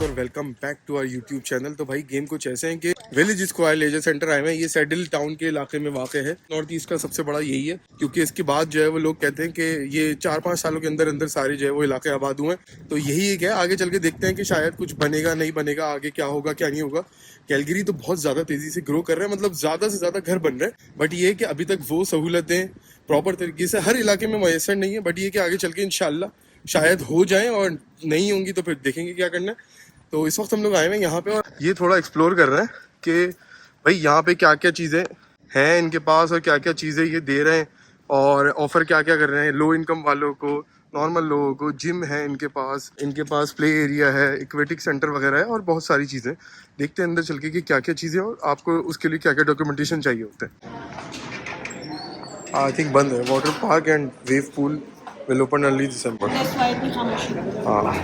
और welcome back to our YouTube channel. तो भाई गेम कुछ ऐसे हैं कि विलेज स्क्वायर लेजर सेंटर आए हुए हैं। ये सैडल टाउन के इलाके में वाक़ है। नॉर्थ ईस्ट का सबसे बड़ा यही है, क्योंकि इसके बाद जो है वो लोग कहते हैं कि ये 4-5 सालों के अंदर अंदर सारे जो है वो इलाके आबाद हुए हैं। तो यही एक है, आगे चल के देखते हैं कि शायद कुछ बनेगा नहीं बनेगा, आगे क्या होगा क्या नहीं होगा। कैलगरी तो बहुत ज़्यादा तेज़ी से ग्रो कर रहा है, मतलब ज़्यादा से ज़्यादा घर बन रहे हैं। बट ये है कि अभी तक वो सहूलतें प्रॉपर तरीके से हर इलाके में मैसर नहीं है। बट ये कि आगे चल के इंशाल्लाह शायद हो जाए, और नहीं होंगी तो फिर देखेंगे क्या करना है। तो इस वक्त हम लोग आए हुए हैं यहाँ पे और ये थोड़ा एक्सप्लोर कर रहे हैं कि भाई यहाँ पे क्या क्या चीज़ें हैं इनके पास और क्या क्या चीज़ें ये दे रहे हैं और ऑफ़र क्या क्या कर रहे हैं लो इनकम वालों को, नॉर्मल लोगों को। जिम है इनके पास प्ले एरिया है, एक्वेटिक सेंटर वगैरह है और बहुत सारी चीज़ें। देखते हैं अंदर चल के कि क्या क्या चीज़ें और आपको उसके लिए क्या क्या डॉक्यूमेंटेशन चाहिए होते हैं। आई थिंक बंद है। Water park and wave pool will open early दिसंबर। हाँ,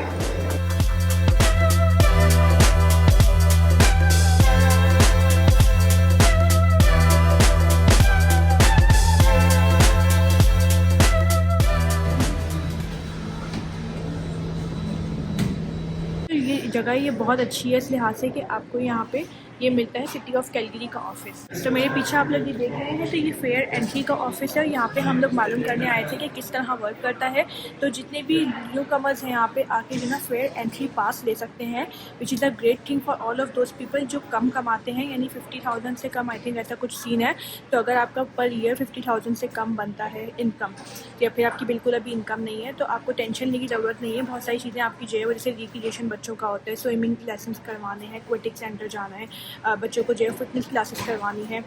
ये जगह ये बहुत अच्छी है इस लिहाज से कि आपको यहाँ पे ये मिलता है सिटी ऑफ कैलगरी का ऑफिस। तो मेरे पीछे आप लोग ये देख रहे हैं, तो ये फेयर एंट्री का ऑफिस है। यहाँ पे हम लोग मालूम करने आए थे कि किस तरह वर्क करता है। तो जितने भी न्यू कमर्स हैं यहाँ पे आके जो ना फेयर एंट्री पास ले सकते हैं, which is a great thing for all of those people जो कम कमाते हैं, यानी 50,000 से कम। आई थिंक ऐसा कुछ सीन है। तो अगर आपका पर ईयर 50,000 से कम बनता है इनकम, या फिर आपकी बिल्कुल अभी इनकम नहीं है, तो आपको टेंशन लेने की ज़रूरत नहीं है। बहुत सारी चीज़ें आपकी जो है वो, जैसे रिक्रिएशन बच्चों का होता है, स्विमिंग लेसन करवाने हैं, एक्वेटिक सेंटर जाना है, बच्चों को जो है फिटनेस क्लासेस करवानी है,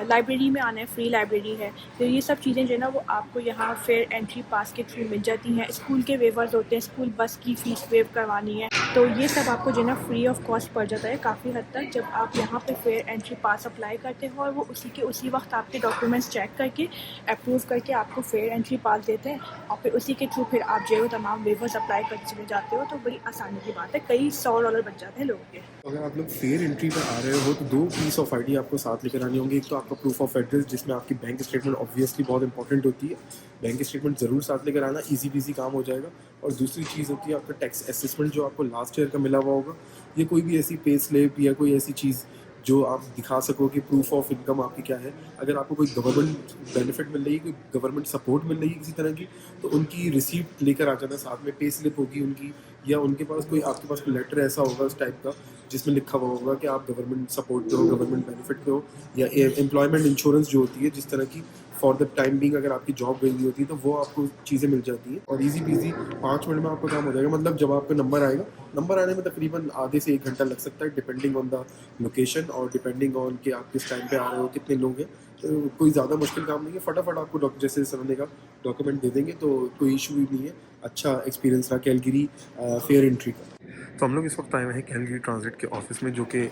लाइब्रेरी में आना है, फ्री लाइब्रेरी है। तो ये सब चीज़ें जो है ना वो आपको यहाँ फेयर एंट्री पास के थ्रू मिल जाती हैं। स्कूल के वेवर्स होते हैं, स्कूल बस की फ़ीस वेव करवानी है, तो ये सब आपको जो है ना फ्री ऑफ कॉस्ट पड़ जाता है काफ़ी हद तक, जब आप यहाँ पे फेयर एंट्री पास अप्लाई करते हो। और वो उसी वक्त आपके डॉक्यूमेंट्स चेक करके अप्रूव करके आपको फेयर एंट्री पास देते हैं, और फिर उसी के थ्रू फिर आप जो है वो तमाम वेवर्स अप्लाई करके चले जाते हो। तो बड़ी आसानी की बात है, कई $100 बच जाते हैं लोगों के। अगर आप लोग फेयर एंट्री पर आ रहे हो तो 2 पीस ऑफ आईडी आपको साथ लेकर आनी होंगी। एक तो आपका प्रूफ ऑफ एड्रेस, जिसमें आपकी बैंक स्टेटमेंट ऑब्वियसली बहुत इंपॉर्टेंट होती है। बैंक स्टेटमेंट ज़रूर साथ लेकर आना, इजी पीजी काम हो जाएगा। और दूसरी चीज़ होती है आपका टैक्स असेसमेंट, जो आपको लास्ट ईयर का मिला हुआ होगा, या कोई भी ऐसी पे स्लिप या कोई ऐसी चीज़ जो आप दिखा सको कि प्रूफ ऑफ इनकम आपकी क्या है। अगर आपको कोई गवर्नमेंट बेनिफिट मिल रही है, कोई गवर्नमेंट सपोर्ट मिल रही है किसी तरह की, तो उनकी रिसीप्ट लेकर आ जाना साथ में। पे स्लिप होगी उनकी, या उनके पास कोई, आपके पास कोई लेटर ऐसा होगा उस टाइप का जिसमें लिखा हुआ होगा कि आप गवर्नमेंट सपोर्ट पे हो, गवर्नमेंट बेनिफिट पे हो, या एम्प्लॉयमेंट इंश्योरेंस जो होती है जिस तरह की फॉर द टाइम बिंग अगर आपकी जॉब गई हुई होती है तो वो आपको चीज़ें मिल जाती हैं। और इजी पीजी 5 मिनट में आपका काम हो जाएगा। मतलब जब आपका नंबर आएगा, नंबर आने में तकरीबन आधे से 1 घंटा लग सकता है, डिपेंडिंग ऑन द लोकेशन और डिपेंडिंग ऑन कि आप किस टाइम पे आ रहे हो, कितने लोग हैं। तो कोई ज़्यादा मुश्किल काम नहीं है, फटाफट आपको जैसे समझने का डॉक्यूमेंट दे देंगे, तो कोई इशू भी नहीं है। अच्छा एक्सपीरियंस रहा कैलगरी फेयर एंट्री का। तो हम लोग इस वक्त आए हुए हैं कैलगरी ट्रांजिट के ऑफिस में, जो कि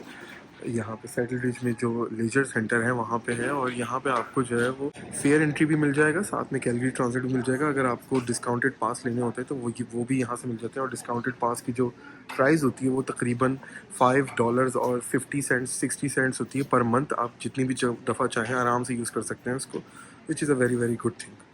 यहाँ पे सैडल रिज में जो लेजर सेंटर है वहाँ पे है। और यहाँ पे आपको जो है वो फेयर एंट्री भी मिल जाएगा, साथ में कैलगरी ट्रांजिट भी मिल जाएगा। अगर आपको डिस्काउंटेड पास लेने होते हैं तो वो भी यहाँ से मिल जाते हैं। और डिस्काउंटेड पास की जो प्राइस होती है वो तकरीबन $5 और 50 सेंट्स 60 सेंट्स होती है पर मंथ। आप जितनी भी दफ़ा चाहें आराम से यूज़ कर सकते हैं उसको, which is a very very good thing.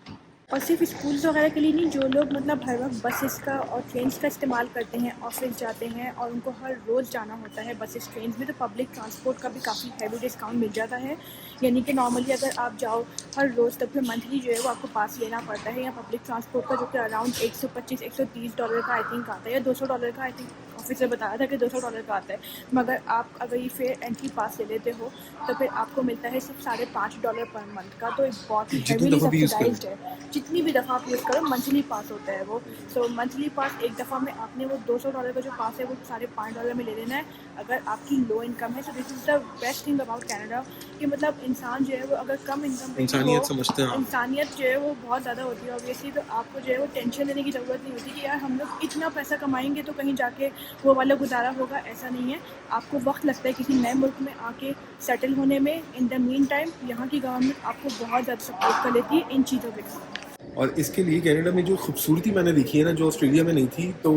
और सिर्फ स्कूल्स वगैरह के लिए नहीं, जो लोग मतलब हर वक्त बसेस का और ट्रेन्स का इस्तेमाल करते हैं, ऑफिस जाते हैं और उनको हर रोज़ जाना होता है बसेस ट्रेन्स में, तो पब्लिक ट्रांसपोर्ट का भी काफ़ी हैवी डिस्काउंट मिल जाता है। यानी कि नॉर्मली अगर आप जाओ हर रोज़, तब फिर मंथली जो है वो आपको पास लेना पड़ता है। या पब्लिक ट्रांसपोर्ट का जो कि अराउंड $125-130 का आई थिंक आता है, या $200 का। आई थिंक ऑफिसर बताया था कि $200 का आता है। मगर आप अगर ये फेयर एंट्री पास ले लेते हो तो फिर आपको मिलता है सिर्फ $5.5 पर मंथ का। तो एक बहुत ही हैवीली सब्सिडाइज्ड है। जितनी भी दफ़ा आप यूज़ करो, मंथली पास होता है वो। सो मंथली पास एक दफ़ा में आपने वो $200 का जो पास है वो $5.5 में ले लेना है, अगर आपकी लो इनकम है। So this is the best thing about Canada, कि मतलब इंसान जो है वो अगर कम इनकम पे इंसानियत समझते हैं, इंसानियत जो है वो बहुत ज़्यादा होती है ऑब्वियसली। तो आपको जो है वो टेंशन लेने की ज़रूरत नहीं होती कि यार हम लोग इतना पैसा कमाएंगे तो कहीं जाके वो वाला गुजारा होगा, ऐसा नहीं है। आपको वक्त लगता है किसी नए मुल्क में आके सेटल होने में। इन द मीन टाइम यहाँ की गवर्नमेंट आपको बहुत ज़्यादा सपोर्ट कर लेती है इन चीज़ों के लिए। और इसके लिए कनाडा में जो खूबसूरती मैंने देखी है ना, जो ऑस्ट्रेलिया में नहीं थी, तो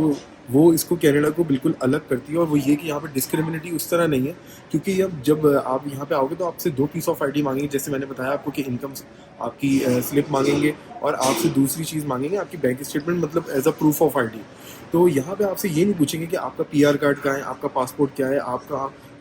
वो इसको कनाडा को बिल्कुल अलग करती है। और वो ये कि यहाँ पे डिस्क्रिमिनेटी उस तरह नहीं है, क्योंकि जब आप यहाँ पे आओगे तो आपसे 2 पीस ऑफ आईडी मांगेंगे, जैसे मैंने बताया आपको कि इनकम आपकी स्लिप मांगेंगे, और आपसे दूसरी चीज़ मांगेंगे आपकी बैंक स्टेटमेंट, मतलब as a proof of ID. तो यहाँ पे आपसे ये नहीं पूछेंगे कि आपका पीआर कार्ड कहाँ है, आपका पासपोर्ट क्या है,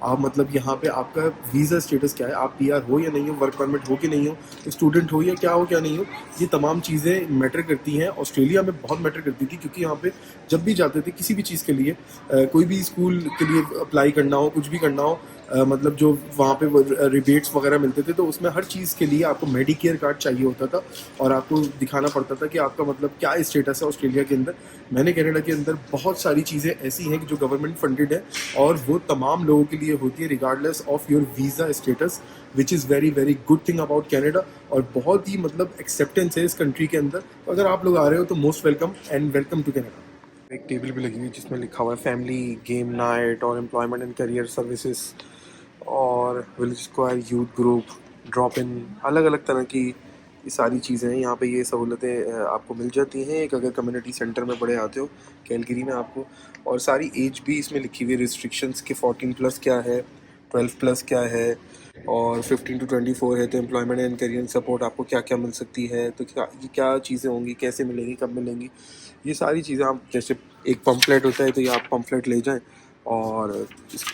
आप मतलब यहाँ पे आपका वीज़ा स्टेटस क्या है, आप पीआर हो या नहीं हो, वर्क परमिट हो कि नहीं हो, स्टूडेंट हो या क्या नहीं हो। ये तमाम चीज़ें मैटर करती हैं। ऑस्ट्रेलिया में बहुत मैटर करती थी, क्योंकि यहाँ पे जब भी जाते थे किसी भी चीज़ के लिए, कोई भी स्कूल के लिए अप्लाई करना हो, कुछ भी करना हो, मतलब जो वहाँ पे रिबेट्स वगैरह मिलते थे, तो उसमें हर चीज़ के लिए आपको मेडिकेयर कार्ड चाहिए होता था और आपको दिखाना पड़ता था कि आपका मतलब क्या स्टेटस है ऑस्ट्रेलिया के अंदर। मैंने कनाडा के अंदर बहुत सारी चीज़ें ऐसी हैं कि जो गवर्नमेंट फंडेड है और वो तमाम लोगों के लिए होती है regardless of your visa status, which is very very good thing about Canada. और बहुत ही मतलब एक्सेप्टेंस है इस कंट्री के अंदर। तो अगर आप लोग आ रहे हो तो most welcome and welcome to Canada. एक टेबल भी लगी हुई जिसमें लिखा हुआ है फैमिली गेम नाइट और एम्प्लॉयमेंट एंड करियर सर्विसेज और village square youth group drop in, अलग अलग तरह की ये सारी चीज़ें हैं। यहाँ पे ये सहूलतें आपको मिल जाती हैं। एक अगर कम्युनिटी सेंटर में बड़े आते हो कैलगरी में आपको, और सारी एज भी इसमें लिखी हुई, रिस्ट्रिक्शंस के 14+ क्या है, 12+ क्या है, और 15 to 24 है तो एम्प्लॉयमेंट एंड करियर सपोर्ट आपको क्या क्या मिल सकती है, तो क्या चीज़ें होंगी, कैसे मिलेंगी, कब मिलेंगी, ये सारी चीज़ें आप, जैसे एक पम्फलेट होता है तो ये आप पम्फलेट ले जाएं और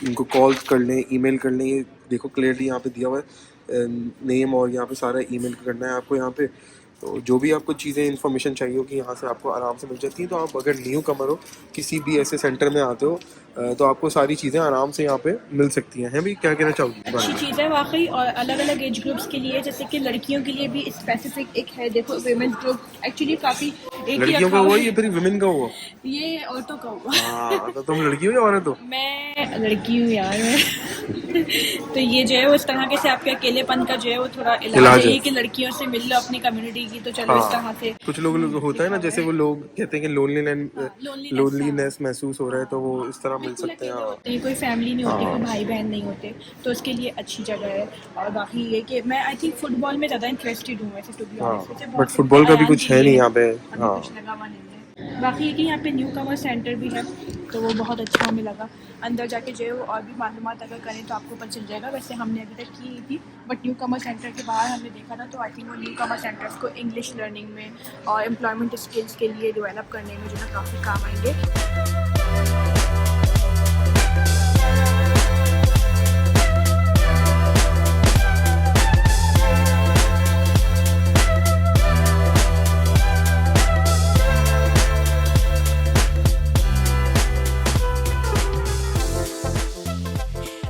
इनको कॉल कर लें, ईमेल कर लें। ये देखो क्लियरली यहाँ पे दिया हुआ है नेम, और यहाँ पे सारा ईमेल करना है आपको यहाँ पे। तो जो भी आपको चीज़ें इन्फॉर्मेशन चाहिए होगी यहाँ से आपको आराम से मिल जाती हैं। तो आप अगर न्यू कमर हो, किसी भी ऐसे सेंटर में आते हो, तो आपको सारी चीज़ें आराम से यहाँ पे मिल सकती हैं। भाई क्या कहना चाहोगी? अच्छी चीज़ है वाकई। और अलग अलग एज ग्रुप्स के लिए, जैसे कि लड़कियों के लिए भी स्पेसिफिक एक है, देखो विमेंस ग्रुप एक्चुअली काफ़ी एक ही लड़कियों का रखा हुआ, है। ये फिर विमेन का हुआ? ये औरतों का हुआ। हाँ, तो तुम लड़की हो या औरत हो? मैं लड़की हूँ यार मैं। तो ये जो है वो इस तरह के से आपके अकेलेपन का जो है वो थोड़ा इलाज है कि लड़कियों से मिल लो अपनी कम्युनिटी की, तो चलो इस तरह से। कुछ लोग होता है ना, जैसे वो लोग कहते हैं कि लोनलीनेस महसूस हो रहा है, तो वो इस तरह मिल सकते हैं। होते हैं, कोई फैमिली नहीं होती, कोई भाई बहन नहीं होते, तो उसके लिए अच्छी जगह है। और बाकी ये कि मैं आई थिंक फुटबॉल में ज़्यादा इंटरेस्टेड हूँ वैसे, to be honest. But football का भी कुछ है नहीं यहाँ पे। कुछ लगा हुआ नहीं है। बाकी ये कि यहाँ पे न्यू कमर सेंटर भी है, तो वो बहुत अच्छा हमें लगा। अंदर जाके जो है वो और भी मालूमात अगर करें तो आपको पता चल जाएगा। वैसे हमने अभी तक की नहीं थी, बट न्यू कमर सेंटर के बाहर हमने देखा था, तो आई थिंक वो न्यू कमर सेंटर्स को इंग्लिश लर्निंग में और एम्प्लॉयमेंट स्किल्स के लिए डेवलप करने में जो है काफ़ी काम आएंगे।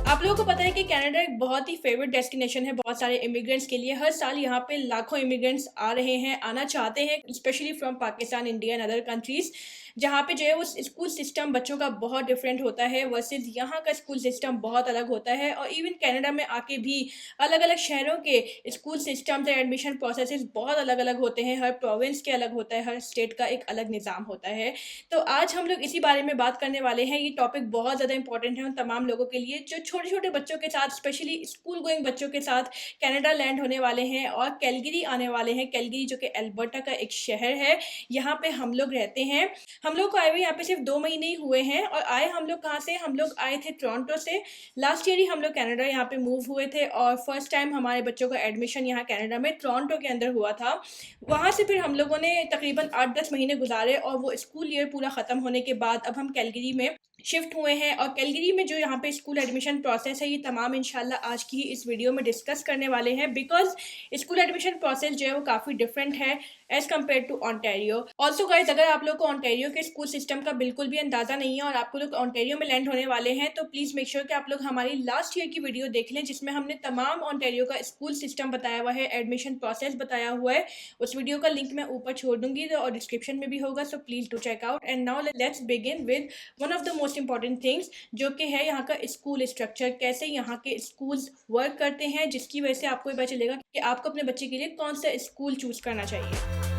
आप लोगों को पता है कि कनाडा एक बहुत ही फेवरेट डेस्टिनेशन है बहुत सारे इमिग्रेंट्स के लिए। हर साल यहाँ पे लाखों इमिग्रेंट्स आ रहे हैं, आना चाहते हैं, specially from Pakistan, India and other countries, जहाँ पे जो है वो स्कूल सिस्टम बच्चों का बहुत डिफरेंट होता है वर्सेस यहाँ का स्कूल सिस्टम बहुत अलग होता है। और इवन कनाडा में आके भी अलग अलग शहरों के school systems and admission processes बहुत अलग अलग होते हैं। हर प्रोविंस के अलग होता है, हर स्टेट का एक अलग निज़ाम होता है। तो आज हम लोग इसी बारे में बात करने वाले हैं। ये टॉपिक बहुत ज़्यादा इंपॉर्टेंट है उन तमाम लोगों के लिए जो छोटे छोटे बच्चों के साथ, स्पेशली स्कूल गोइंग बच्चों के साथ कनाडा लैंड होने वाले हैं और कैलगरी आने वाले हैं। कैलगरी जो कि अल्बर्टा का एक शहर है, यहाँ पे हम लोग रहते हैं। हम लोग को आए हुए यहाँ पे सिर्फ 2 महीने ही हुए हैं। और आए हम लोग कहाँ से? हम लोग आए थे टोरंटो से। लास्ट ईयर ही हम लोग कनाडा यहाँ पे मूव हुए थे और फर्स्ट टाइम हमारे बच्चों का एडमिशन यहाँ कनाडा में टोरंटो के अंदर हुआ था। वहाँ से फिर हम लोगों ने तकरीबन 8-10 महीने गुजारे और वो स्कूल ईयर पूरा ख़त्म होने के बाद अब हम कैलगरी में शिफ्ट हुए हैं। और कैलगरी में जो यहाँ पे स्कूल एडमिशन प्रोसेस है, ये तमाम इंशाल्लाह आज की ही इस वीडियो में डिस्कस करने वाले हैं। बिकॉज स्कूल एडमिशन प्रोसेस जो है वो काफ़ी डिफरेंट है as compare to Ontario. Also guys, अगर आप लोग को ऑन्टेरियो के स्कूल सिस्टम का बिल्कुल भी अंदाज़ा नहीं है और आपको लोग ऑन्टेरियो में लैंड होने वाले हैं, तो प्लीज़ मेक श्योर कि आप लोग हमारी लास्ट ईयर की वीडियो देख लें, जिसमें हमने तमाम ऑन्टेरियो का स्कूल सिस्टम बताया हुआ है, एडमिशन प्रोसेस बताया हुआ है। उस वीडियो का लिंक मैं ऊपर छोड़ दूंगी और डिस्क्रिप्शन में भी होगा, so please do check out. And now let's begin with one of the most important things, जो कि है यहाँ का स्कूल स्ट्रक्चर, कैसे यहाँ के स्कूल्स वर्क करते हैं, जिसकी वजह से आपको ये पता चलेगा कि आपको अपने बच्चे के लिए कौन सा स्कूल चूज करना चाहिए।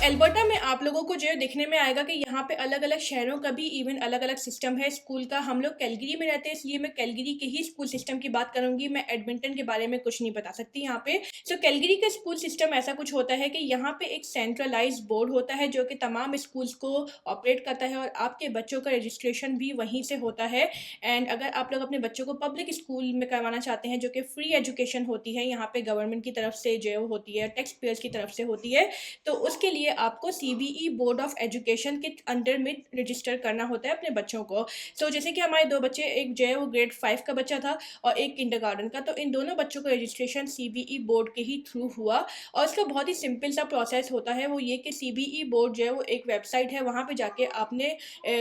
एल्बर्टा में आप लोगों को जो है देखने में आएगा कि यहाँ पे अलग अलग शहरों का भी इवन अलग अलग सिस्टम है स्कूल का। हम लोग कैलगरी में रहते हैं, इसलिए मैं कैलगरी के ही स्कूल सिस्टम की बात करूंगी। मैं एडमिंटन के बारे में कुछ नहीं बता सकती यहाँ पे। सो कैलगरी का स्कूल सिस्टम ऐसा कुछ होता है कि यहाँ पे एक सेंट्रलाइज बोर्ड होता है जो कि तमाम स्कूल्स को ऑपरेट करता है, और आपके बच्चों का रजिस्ट्रेशन भी वहीं से होता है। एंड अगर आप लोग अपने बच्चों को पब्लिक स्कूल में करवाना चाहते हैं, जो कि फ्री एजुकेशन होती है यहाँ पे गवर्नमेंट की तरफ से जो होती है, टैक्स पेयर्स की तरफ से होती है, तो उसके लिए आपको CBE बोर्ड ऑफ एजुकेशन के अंडर में रजिस्टर करना होता है अपने बच्चों को। सो जैसे कि हमारे दो बच्चे, एक जो है वो ग्रेड 5 का बच्चा था और एक किंडरगार्टन का, तो इन दोनों बच्चों का रजिस्ट्रेशन CBE बोर्ड के ही थ्रू हुआ। और इसका बहुत ही सिंपल सा प्रोसेस होता है, वो ये कि CBE बोर्ड जो है वो एक वेबसाइट है, वहाँ पे जाके आपने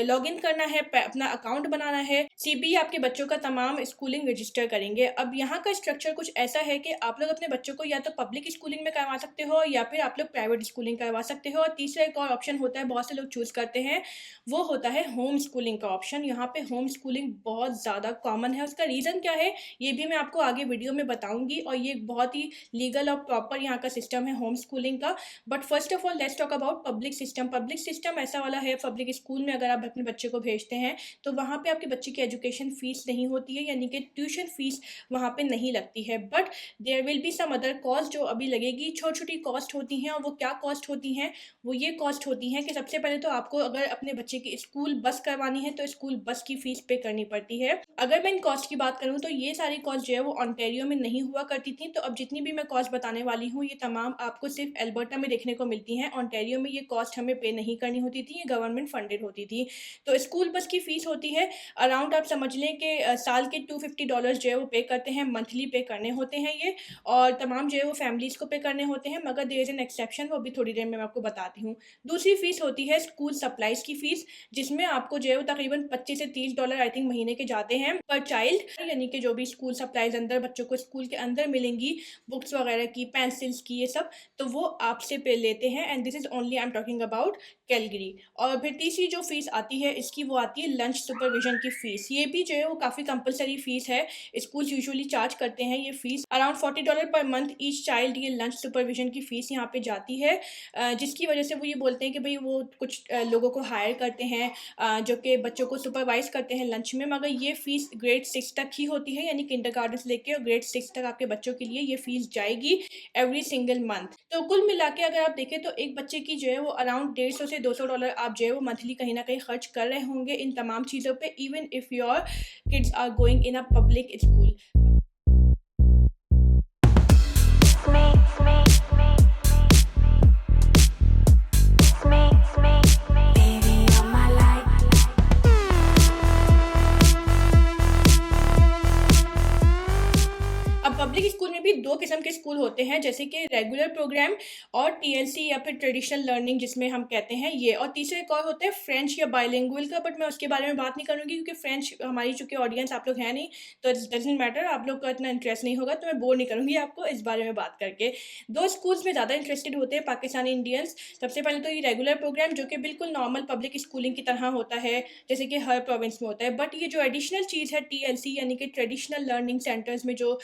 लॉग इन करना है, अपना अकाउंट बनाना है। CBE आपके बच्चों का तमाम स्कूलिंग रजिस्टर करेंगे। अब यहाँ का स्ट्रक्चर कुछ ऐसा है कि आप लोग अपने बच्चों को या तो पब्लिक स्कूलिंग में करवा सकते हो या फिर आप लोग प्राइवेट स्कूलिंग करवा सकते हो। और तीसरा एक और ऑप्शन होता है, बहुत से लोग चूज करते हैं, वो होता है होम स्कूलिंग का ऑप्शन। यहाँ पे होम स्कूलिंग बहुत ज़्यादा कॉमन है। उसका रीज़न क्या है ये भी मैं आपको आगे वीडियो में बताऊंगी, और ये बहुत ही लीगल और प्रॉपर यहाँ का सिस्टम है होम स्कूलिंग का। But first of all let's talk about public system. Public system ऐसा वाला है, पब्लिक स्कूल में अगर आप अपने बच्चे को भेजते हैं तो वहाँ पे आपके बच्चे की एजुकेशन फीस नहीं होती है, यानी कि ट्यूशन फीस वहाँ पे नहीं लगती है। But there will be some other cost जो अभी लगेगी। छोटी छोटी कॉस्ट होती हैं, और वो क्या कॉस्ट होती हैं, वो ये कॉस्ट होती हैं कि सबसे पहले तो आपको अगर अपने बच्चे की स्कूल बस करवानी है तो स्कूल बस की फीस पे करनी पड़ती है। अगर मैं इन कॉस्ट की बात करूँ तो ये सारी कॉस्ट जो है वो ऑन्टेरियो में नहीं हुआ करती थी। तो अब जितनी भी मैं कॉस्ट बताने वाली हूँ ये तमाम आपको सिर्फ एल्बर्टा में देखने को मिलती हैं। ऑन्टेरियो में ये कॉस्ट हमें पे नहीं करनी होती थी, ये गवर्नमेंट फंडेड होती थी। तो स्कूल बस की फीस होती है अराउंड, आप समझ लें कि साल के $250 जो है वो पे करते हैं, मंथली पे करने होते हैं ये, और तमाम जो है वो फैमिलीज़ को पे करने होते हैं। मगर देयर इज़ एन एक्सेप्शन, वो भी थोड़ी देर में मैं आपको बताती हूँ। दूसरी फीस होती है स्कूल सप्लाइज की फीस, जिसमें आपको जो है वो तकरीबन $25 से $30 आई थिंक महीने के जाते हैं पर चाइल्ड, यानी कि जो भी स्कूल सप्लाइज अंदर बच्चों को स्कूल के अंदर मिलेंगी, बुक्स वगैरह की, पेंसिल्स की, ये सब, तो वो आपसे पे लेते हैं। And this is only I am talking about Calgary. और फिर तीसरी जो फीस आती है इसकी, वो आती है लंच सुपरविजन की फीस। ये भी जो है वो काफ़ी कंपलसरी फीस है, स्कूल यूजुअली चार्ज करते हैं ये fees around $40 per month each child. ये लंच सुपरविजन की फीस यहाँ पे जाती है, जिसकी वजह से वो ये बोलते हैं कि भाई वो कुछ लोगों को हायर करते हैं जो कि बच्चों को सुपरवाइज करते हैं लंच में। मगर ये फीस ग्रेड 6 तक ही होती है, यानी किंडरगार्टन से लेके और ग्रेड 6 तक आपके बच्चों के लिए ये फीस जाएगी एवरी सिंगल मंथ। तो कुल मिला के अगर आप देखें तो एक बच्चे की जो है वो अराउंड $150 से $200 आप जो है वो मंथली कहीं ना कहीं खर्च कर रहे होंगे इन तमाम चीज़ों पे, even if your kids are going in a public school. Public school में भी दो किस्म के स्कूल होते हैं, जैसे कि रेगुलर प्रोग्राम और TLC या फिर ट्रेडिशनल लर्निंग जिसमें हम कहते हैं ये, और तीसरा एक और होता है फ्रेंच या बाइलिंगुअल का। बट मैं उसके बारे में बात नहीं करूँगी क्योंकि फ्रेंच हमारी चूँकि ऑडियंस आप लोग हैं नहीं, तो इट डजंट मैटर, आप लोग का इतना इंटरेस्ट नहीं होगा, तो मैं बोर नहीं करूँगी आपको इस बारे में बात करके। दो स्कूल्स में ज़्यादा इंटरेस्टेड होते हैं पाकिस्तानी इंडियंस। सबसे पहले तो ये रेगुलर प्रोग्राम जो कि बिल्कुल नॉर्मल पब्लिक स्कूलिंग की तरह होता है, जैसे कि हर प्रोविंस में होता है। बट ये जो एडिशनल चीज़ है TLC यानी कि ट्रेडिशनल लर्निंग सेंटर्स में जो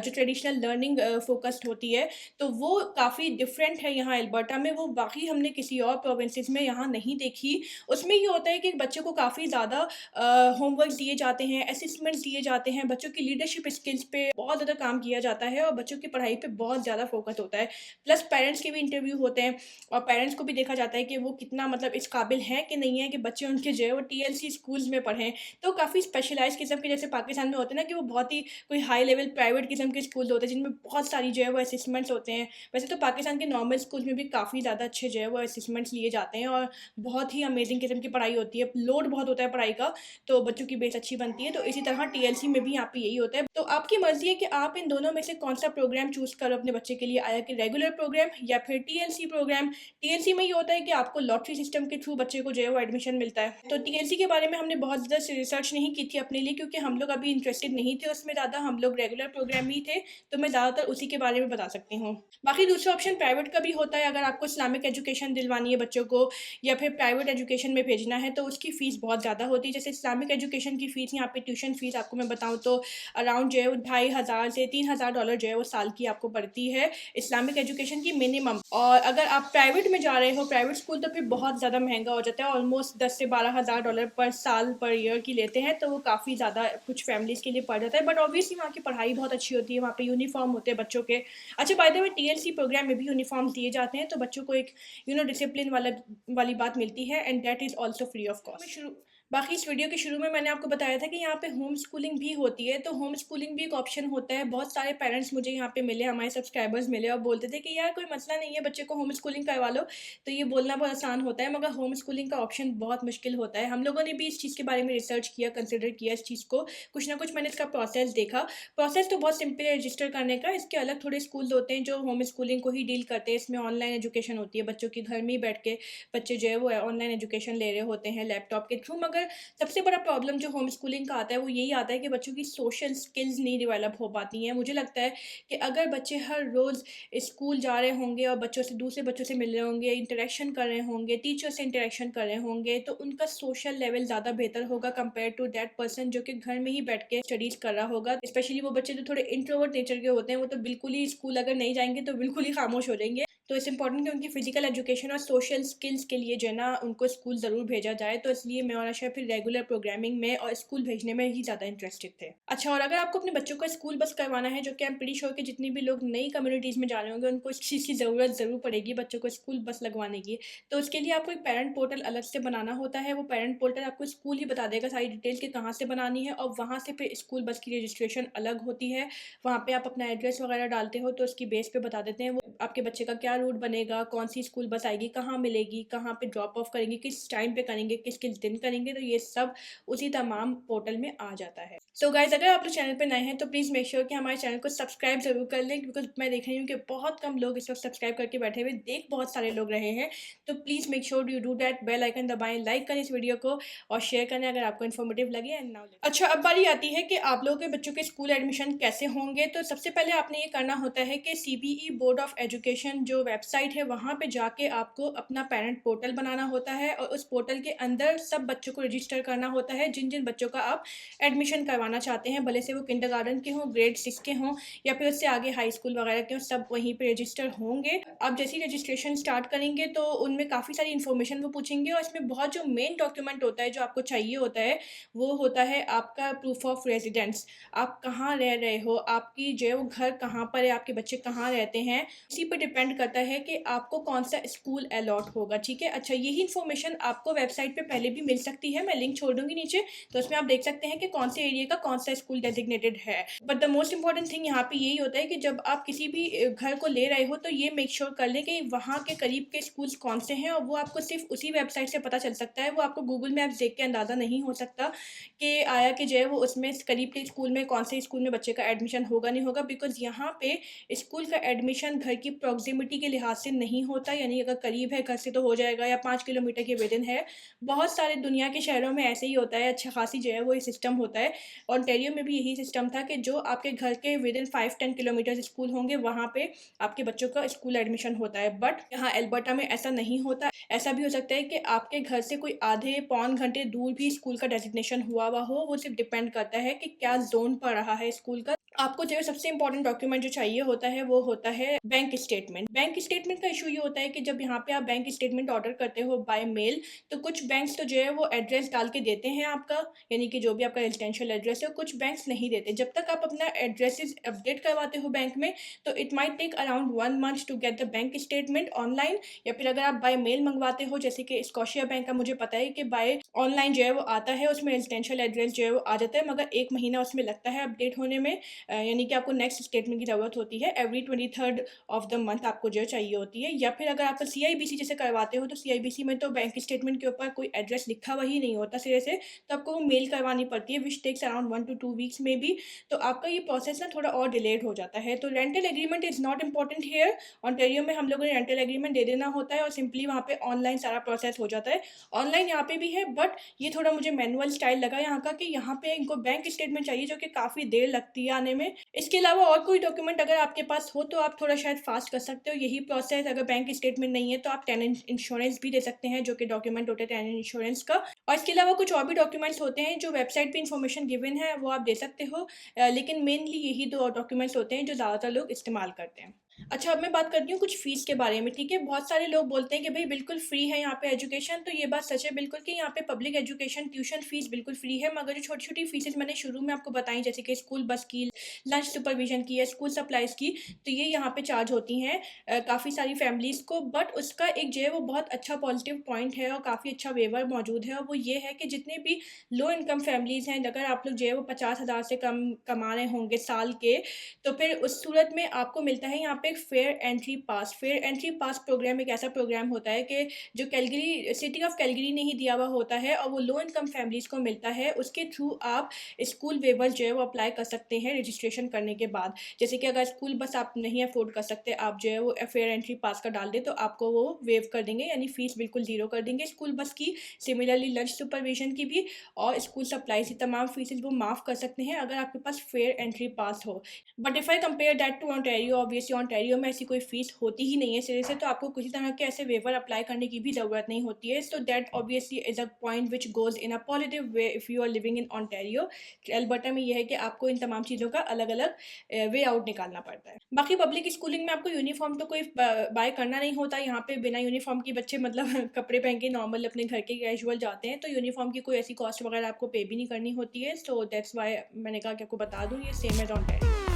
ट्रेडिशनल लर्निंग फोकस्ड होती है, तो वो काफ़ी डिफरेंट है यहाँ अल्बर्टा में। वो बाकी हमने किसी और प्रोविंसेस में यहाँ नहीं देखी। उसमें ये होता है कि बच्चों को काफ़ी ज़्यादा होमवर्क दिए जाते हैं, असेसमेंट्स दिए जाते हैं, बच्चों की लीडरशिप स्किल्स पे बहुत ज़्यादा काम किया जाता है और बच्चों की पढ़ाई पे बहुत ज़्यादा फोकस होता है। प्लस पेरेंट्स के भी इंटरव्यू होते हैं और पेरेंट्स को भी देखा जाता है कि वो कितना मतलब इस काबिल हैं कि नहीं है कि बच्चे उनके जो है वो TLC स्कूल्स में पढ़ें। तो काफ़ी स्पेशलाइज किस्म के, जैसे पाकिस्तान में होते हैं ना कि वो बहुत ही कोई हाई लेवल प्राइवेट किस्म के स्कूल होते हैं जिनमें बहुत सारी जो है वो असेसमेंट्स होते हैं। वैसे तो पाकिस्तान के नॉर्मल स्कूल में भी काफ़ी ज़्यादा अच्छे जो है वो असेसमेंट्स लिए जाते हैं और बहुत ही अमेजिंग किस्म की पढ़ाई होती है, लोड बहुत होता है पढ़ाई का, तो बच्चों की बेस अच्छी बनती है। तो इसी तरह TLC में भी यहाँ पे यही होता है। तो आपकी मर्जी है कि आप इन दोनों में से कौन सा प्रोग्राम चूज करो अपने बच्चे के लिए, आया कि रेगुलर प्रोग्राम या फिर TLC प्रोग्राम। TLC में ये होता है कि आपको लॉटरी सिस्टम के थ्रू बच्चे को जो है वो एडमिशन मिलता है। तो TLC के बारे में हमने बहुत ज़्यादा रिसर्च नहीं की थी अपने लिए, क्योंकि हम लोग अभी इंटरेस्टेड नहीं थे उसमें ज़्यादा, हम लोग रेगुलर प्रोग्राम ही थे। से, तो मैं ज़्यादातर उसी के बारे में बता सकती हूँ। बाकी दूसरा ऑप्शन प्राइवेट का भी होता है। अगर आपको इस्लामिक एजुकेशन दिलवानी है बच्चों को या फिर प्राइवेट एजुकेशन में भेजना है तो उसकी फ़ीस बहुत ज़्यादा होती है। जैसे इस्लामिक एजुकेशन की फ़ीस, यहाँ पे ट्यूशन फ़ीस आपको मैं बताऊँ तो अराउंड जो है वो $2500 से $3000 जो है वो साल की आपको पड़ती है इस्लामिक एजुकेशन की मिनिमम। और अगर आप प्राइवेट में जा रहे हो, प्राइवेट स्कूल, तो फिर बहुत ज़्यादा महंगा हो जाता है। ऑलमोस्ट 10 से $12000 पर साल पर ईयर की लेते हैं, तो वो काफ़ी ज़्यादा कुछ फैमिलीज़ के लिए पड़ जाता है। बट ऑब्वियसली वहाँ की पढ़ाई बहुत अच्छी होती है, वहाँ पे यूनिफॉर्म होते हैं बच्चों के। अच्छा, by the way TLC program में भी यूनिफॉर्म्स दिए जाते हैं, तो बच्चों को एक डिसिप्लिन वाली बात मिलती है, and that is also free of cost. बाकी इस वीडियो के शुरू में मैंने आपको बताया था कि यहाँ पे होम स्कूलिंग भी होती है, तो होम स्कूलिंग भी एक ऑप्शन होता है। बहुत सारे पेरेंट्स मुझे यहाँ पे मिले, हमारे सब्सक्राइबर्स मिले और बोलते थे कि यार कोई मसला नहीं है, बच्चे को होम स्कूलिंग करवा लो। तो ये बोलना बहुत आसान होता है, मगर होम स्कूलिंग का ऑप्शन बहुत मुश्किल होता है। हम लोगों ने भी इस चीज़ के बारे में रिसर्च किया, कंसिडर किया इस चीज़ को, कुछ ना कुछ मैंने इसका प्रोसेस देखा। प्रोसेस तो बहुत सिंपल है रजिस्टर करने का। इसके अलग थोड़े स्कूल होते हैं जो होम स्कूलिंग को ही डील करते हैं। इसमें ऑनलाइन एजुकेशन होती है, बच्चों के घर में ही बैठ के बच्चे जो है वो ऑनलाइन एजुकेशन ले रहे होते हैं लैपटॉप के थ्रू। मगर सबसे बड़ा प्रॉब्लम जो होम स्कूलिंग का आता है वो यही आता है कि बच्चों की सोशल स्किल्स नहीं डेवलप हो पाती हैं। मुझे लगता है कि अगर बच्चे हर रोज़ स्कूल जा रहे होंगे और बच्चों से, दूसरे बच्चों से मिल रहे होंगे, इंटरेक्शन कर रहे होंगे, टीचर से इंटरेक्शन कर रहे होंगे, तो उनका सोशल लेवल ज़्यादा बेहतर होगा कंपेयर टू दैट पर्सन जो कि घर में ही बैठ के स्टडीज़ कर रहा होगा। स्पेशली वो बच्चे जो थोड़े इंट्रोवर्ट नेचर के होते हैं, वो तो बिल्कुल ही स्कूल अगर नहीं जाएंगे तो बिल्कुल ही खामोश हो जाएंगे। तो इट्स इंपॉर्टेंट कि उनकी फिजिकल एजुकेशन और सोशल स्किल्स के लिए जो है ना उनको स्कूल ज़रूर भेजा जाए। तो इसलिए मैं और आशा फिर रेगुलर प्रोग्रामिंग में और स्कूल भेजने में ही ज़्यादा इंटरेस्टेड थे। अच्छा, और अगर आपको अपने बच्चों को स्कूल बस करवाना है, जो कि आई एम प्रीटी श्योर कि जितनी भी लोग नई कम्युनिटीज़ में जा रहे होंगे उनको इस चीज़ की ज़रूरत ज़रूर पड़ेगी बच्चों को स्कूल बस लगवाने की। तो उसके लिए आपको एक पेरेंट पोर्टल अलग से बनाना होता है। वो पेरेंट पोर्टल आपको स्कूल ही बता देगा सारी डिटेल कि कहाँ से बनानी है, और वहाँ से फिर स्कूल बस की रजिस्ट्रेशन अलग होती है। वहाँ पे आप अपना एड्रेस वगैरह डालते हो तो उसकी बेस पे बता देते हैं वो आपके बच्चे का क्या रूट बनेगा, कौन सी स्कूल बस आएगी, कहाँ मिलेगी, कहाँ पे ड्रॉप ऑफ करेंगे, किस टाइम पे करेंगे, किस किस दिन करेंगे। तो ये सब उसी तमाम पोर्टल में आ जाता है। सो गाइज, अगर आप लोग चैनल पे नए हैं तो प्लीज़ मेक श्योर कि हमारे चैनल को सब्सक्राइब जरूर कर लें, बिकॉज मैं देख रही हूँ कि बहुत कम लोग इस वक्त सब्सक्राइब करके बैठे हुए, देख बहुत सारे लोग रहे हैं। तो please make sure you do that, bell icon दबाएं, लाइक करें इस वीडियो को और शेयर करें अगर आपको इन्फॉर्मेटिव लगे। एंड नाउ अच्छा, अब बारी आती है कि आप लोगों के बच्चों के स्कूल एडमिशन कैसे होंगे। तो सबसे पहले आपने ये करना होता है कि CBE बोर्ड ऑफ एजुकेशन जो वेबसाइट है वहाँ पे जाके आपको अपना पेरेंट पोर्टल बनाना होता है, और उस पोर्टल के अंदर सब बच्चों को रजिस्टर करना होता है जिन जिन बच्चों का आप एडमिशन करवाना चाहते हैं, भले से वो किंडरगार्टन के हों, ग्रेड 6 के हों या फिर उससे आगे हाई स्कूल वगैरह के हों, सब वहीं पे रजिस्टर होंगे। आप जैसे ही रजिस्ट्रेशन स्टार्ट करेंगे तो उनमें काफ़ी सारी इन्फॉर्मेशन वो पूछेंगे, और इसमें बहुत जो मेन डॉक्यूमेंट होता है जो आपको चाहिए होता है वो होता है आपका प्रूफ ऑफ रेजिडेंस। आप कहाँ रह रहे हो, आपकी जो है वो घर कहाँ पर है, आपके बच्चे कहाँ रहते हैं, इसी पर डिपेंड करता है कि आपको कौन सा स्कूल अलॉट होगा। ठीक है। अच्छा, यही इन्फॉर्मेशन आपको वेबसाइट पे पहले भी मिल सकती है, मैं लिंक छोड़ दूंगी नीचे, तो उसमें आप देख सकते हैं कि कौन से एरिया का कौन सा स्कूल डेजिग्नेटेड है। But the most important thing यहाँ पे यही होता है कि जब आप किसी भी घर को ले रहे हो तो ये मेक श्योर कर लें कि वहाँ के करीब के स्कूल्स कौन से हैं, और वो आपको सिर्फ उसी वेबसाइट से पता चल सकता है। वो आपको गूगल मैप्स देख के अंदाज़ा नहीं हो सकता कि आया कि जो है वो उसमें करीब के स्कूल में कौन से स्कूल में बच्चे का एडमिशन होगा नहीं होगा, बिकॉज यहाँ पे स्कूल का एडमिशन घर की प्रॉक्सिमिटी के लिहाज से नहीं होता। यानी अगर करीब है घर से तो हो जाएगा, या 5 किलोमीटर के विदिन है। बहुत सारे दुनिया के शहरों में ऐसे ही होता है, अच्छा खासी जो है वो ये सिस्टम होता है। ऑन्टेरियो में भी यही सिस्टम था कि जो आपके घर के विदिन 5-10 किलोमीटर स्कूल होंगे वहाँ पे आपके बच्चों का स्कूल एडमिशन होता है। बट यहाँ एल्बर्टा में ऐसा नहीं होता। ऐसा भी हो सकता है कि आपके घर से कोई आधे पौन घंटे दूर भी स्कूल का डेजिग्नेशन हुआ हो। वो सिर्फ डिपेंड करता है कि क्या जोन पड़ रहा है स्कूल का। आपको जो सबसे इंपॉर्टेंट डॉक्यूमेंट जो चाहिए होता है वो होता है बैंक स्टेटमेंट। बैंक स्टेटमेंट का इशू ये होता है कि जब यहाँ पे आप बैंक स्टेटमेंट ऑर्डर करते हो बाय मेल, तो कुछ बैंक्स तो जो है वो एड्रेस डाल के देते हैं आपका, यानी कि जो भी आपका रेजिडेंशियल एड्रेस है, कुछ बैंक्स नहीं देते। जब तक आप अपना एड्रेसेस अपडेट करवाते हो बैंक में, तो it might take around 1 month to get the bank statement online. या फिर अगर आप बाय मेल मंगवाते हो, जैसे कि स्कॉशिया बैंक का मुझे पता है कि बाय ऑनलाइन जो है वो आता है, उसमें रेजिडेंशियल एड्रेस जो है वो आ जाता है, मगर 1 महीना उसमें लगता है अपडेट होने में। यानी कि आपको नेक्स्ट स्टेटमेंट की ज़रूरत होती है every 23rd of the month आपको जो चाहिए होती है। या फिर अगर आप CIBC जैसे करवाते हो, तो CIBC में तो बैंक स्टेटमेंट के ऊपर कोई एड्रेस लिखा वही नहीं होता सिरे से, तो आपको वो मेल करवानी पड़ती है, which takes around 1 to 2 weeks में भी। तो आपका ये प्रोसेस ना थोड़ा और डिलेड हो जाता है। तो rental agreement is not important hair. Ontario में हम लोगों ने रेंटल एग्रीमेंट दे देना होता है और सिंपली वहाँ पे ऑनलाइन सारा प्रोसेस हो जाता है। ऑनलाइन यहाँ पे भी है, बट ये थोड़ा मुझे मैनुअल स्टाइल लगा यहाँ का, कि यहाँ पे इनको बैंक स्टेटमेंट चाहिए जो कि काफ़ी देर लगती है आने में। इसके अलावा और कोई डॉक्यूमेंट अगर आपके पास हो तो आप थोड़ा शायद फास्ट कर सकते हो। यही प्रोसेस, अगर बैंक स्टेटमेंट नहीं है तो आप टेनेंट इंश्योरेंस भी दे सकते हैं, जो कि डॉक्यूमेंट होते हैं टेनेंट इंश्योरेंस का। और इसके अलावा कुछ और भी डॉक्यूमेंट्स होते हैं जो वेबसाइट पे इन्फॉर्मेशन गिवन है, वो आप दे सकते हो। लेकिन मेनली यही दो डॉक्यूमेंट्स होते हैं जो ज़्यादातर लोग इस्तेमाल करते हैं। अच्छा, अब मैं बात करती हूँ कुछ फ़ीस के बारे में, ठीक है? बहुत सारे लोग बोलते हैं कि भाई बिल्कुल फ्री है यहाँ पे एजुकेशन, तो ये बात सच है बिल्कुल कि यहाँ पे पब्लिक एजुकेशन ट्यूशन फ़ीस बिल्कुल फ्री है। मगर जो छोटी-छोटी फ़ीसेज़ मैंने शुरू में आपको बताई, जैसे कि स्कूल बस की, लंच सुपरविज़न की या स्कूल सप्लाइज़ की, तो ये यहाँ पे चार्ज होती हैं काफ़ी सारी फैमिलीज़ को। बट उसका एक जो है वो बहुत अच्छा पॉजिटिव पॉइंट है और काफ़ी अच्छा वेवर मौजूद है, और वो ये है कि जितने भी लो इनकम फैमिलीज़ हैं, अगर आप लोग जो है वो 50,000 से कम कमा रहे होंगे साल के, तो फिर उस सूरत में आपको मिलता है यहाँ पे एक fair entry pass. Fair entry pass program एक ऐसा प्रोग्राम होता है कि जो कैलगरी, सिटी ऑफ कैलगरी ने ही दिया हुआ होता है, और वो लो इनकम फैमिलीज़ को मिलता है। उसके थ्रू आप स्कूल वेवर्स जो है वो अप्लाई कर सकते हैं रजिस्ट्रेशन करने के बाद। जैसे कि अगर स्कूल बस आप नहीं अफोर्ड कर सकते, आप जो है वो फेयर एंट्री पास का डाल दें, तो आपको वो वेव कर देंगे, यानी फ़ीस बिल्कुल ज़ीरो कर देंगे स्कूल बस की। सिमिलरली लंच सुपरविजन की भी और स्कूल सप्लाईज़ की तमाम फ़ीसेज़ वो माफ़ कर सकते हैं अगर आपके पास फेयर एंट्री पास हो। But if I compare that to Ontario, obviously Ontario में ऐसी कोई फ़ीस होती ही नहीं है सिरे से, तो आपको किसी तरह के ऐसे वेवर अप्लाई करने की भी ज़रूरत नहीं होती है। So that obviously is a point which goes in a positive way if you are living in Ontario. Alberta में ये है कि आपको इन तमाम चीज़ों का अलग-अलग वे आउट निकालना पड़ता है। बाकी पब्लिक स्कूलिंग में आपको यूनिफ़ॉर्म तो कोई बाय करना नहीं होता। यहाँ पे बिना यूनिफ़ॉर्म के बच्चे मतलब कपड़े पहन के नॉर्मल अपने घर के कैजुअल जाते हैं, तो यूनिफ़ॉर्म की कोई ऐसी कॉस्ट वगैरह आपको पे भी नहीं करनी होती है। सो दैट्स व्हाई मैंने कहा कि आपको बता दूँ, ये सेम एज़ ओंटारियो।